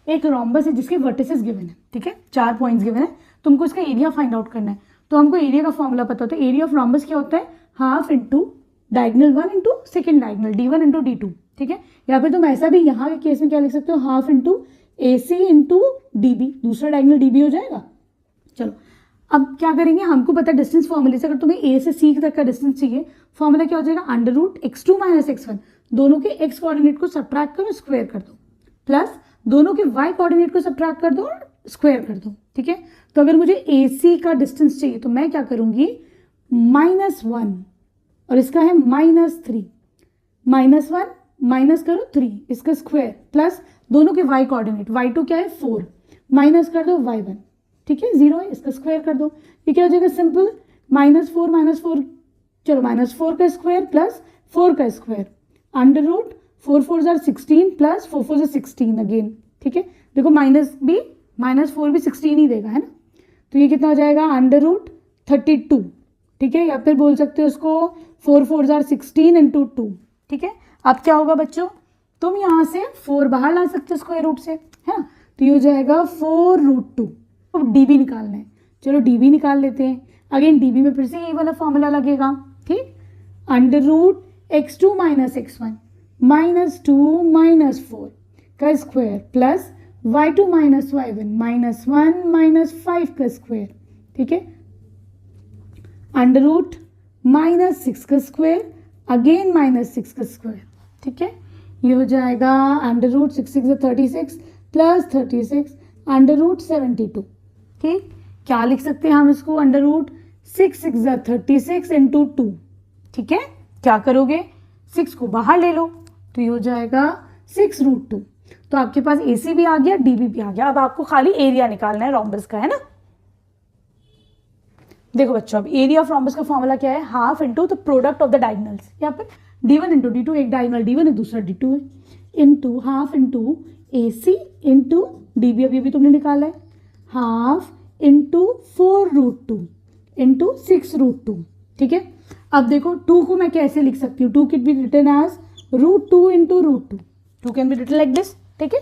एक रोम्बस है जिसके वर्टिसेस गिवन है, ठीक है, 4 पॉइंट्स गिवन है, तुमको इसका एरिया फाइंड आउट करना है। तो हमको एरिया का फॉर्मूला पता होता है, एरिया ऑफ रोम्बस क्या होता है, half into diagonal 1 into second diagonal d1 into d2, ठीक है। या फिर तुम ऐसा भी यहाँ के केस में क्या लिख सकते हो, half into AC into DB, दूसरा डायगनल DB हो जाएगा। चलो अब क्या करेंगे, हमको पता है डिस्टेंस फॉर्मूले से, अगर तुम्हें A से C तक का डिस्टेंस चाहिए, फॉर्मूला क्या हो जाएगा, under root x2 minus x1, दोनों के x कोऑर्डिनेट को सब्ट्रैक्ट करो, स्क्वायर कर दो, प्लस दोनों के y कोऑर्डिनेट को सब्ट्रैक्ट कर दो और स्क्वायर कर दो, ठीक है। तो अगर मुझे AC का डिस्टेंस चाहिए तो मैं क्या करूंगी, -1 और इसका है -3, -1 माइनस करो 3, इसका स्क्वायर, प्लस दोनों के y कोऑर्डिनेट, y2 क्या है 4, माइनस कर दो y1, ठीक है, 0 है, इसका स्क्वायर कर दो, ये क्या हो जाएगा सिंपल, -4 चलो -4 का स्क्वायर प्लस 4 का square, under root 4 4 16 plus 4 4 16 again, ठीक है। देखो -4 भी 16 ही देगा, है ना। तो ये कितना हो जाएगा, अंडर रूट 32, ठीक है, या फिर बोल सकते हो उसको 4 4 16 इंटू 2, ठीक है। अब क्या होगा बच्चों, तुम यहाँ से 4 बाहर ला सकते हो स्क्वायर रूट से, है ना। तो ये हो जाएगा 4√2, तो DB निकालना है, चलो DB निकाल लेते हैं। अगेन DB में फिर से यही वाला फॉर्मूला लगेगा, ठीक, under root x2 minus x1 -2 -4 का square plus y2 minus y1 -1 -5 का स्क्वायर, ठीक है, अंडर रूट -6 का स्क्वायर अगेन -6 का स्क्वायर, ठीक है। ये हो जाएगा under root 6 6 36 plus 36 under root 72, ठीक। क्या लिख सकते हैं हम इसको, अंडर रूट 6 6 36 इंटू 2, ठीक है। क्या करोगे, 6 को बाहर ले लो, तो ये हो जाएगा 6√2। तो आपके पास AC भी आ गया, DB भी आ गया। अब आपको खाली एरिया निकालना है रोम्बस का, है ना। देखो बच्चों, अब एरिया ऑफ रोम्बस का फॉर्मूला क्या है, half into the product of the diagonals, यहाँ पे d1 इंटू d2, एक डायगनल d1 है दूसरा d2 है, into half into AC into DB, अभी तुमने निकाला है, हाफ इंटू 4√2 इंटू 6√2, ठीक है। अब देखो 2 को मैं कैसे लिख सकती हूँ, 2 can be written as √2 into √2, 2 can be written like this, ठीक है।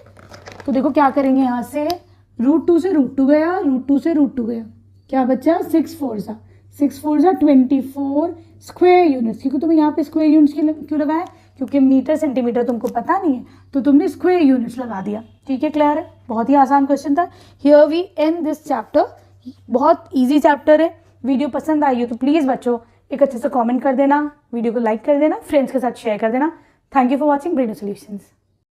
तो देखो क्या करेंगे, यहाँ से √2 से √2 गया, √2 से √2 गया, क्या बचा 6 4 24 स्क्वायर यूनिट्स, क्योंकि तुमने यहाँ पे स्क्वायर यूनिट्स क्यों लगाया, क्योंकि मीटर सेंटीमीटर तुमको पता नहीं है, तो तुमने स्क्वायर यूनिट्स लगा दिया, ठीक है। क्लियर है, बहुत ही आसान क्वेश्चन था। Here we end this chapter, बहुत इजी चैप्टर है। वीडियो पसंद आई हो तो प्लीज़ बच्चों एक अच्छे से कमेंट कर देना, वीडियो को लाइक कर देना, फ्रेंड्स के साथ शेयर कर देना। Thank you for watching Braino solutions.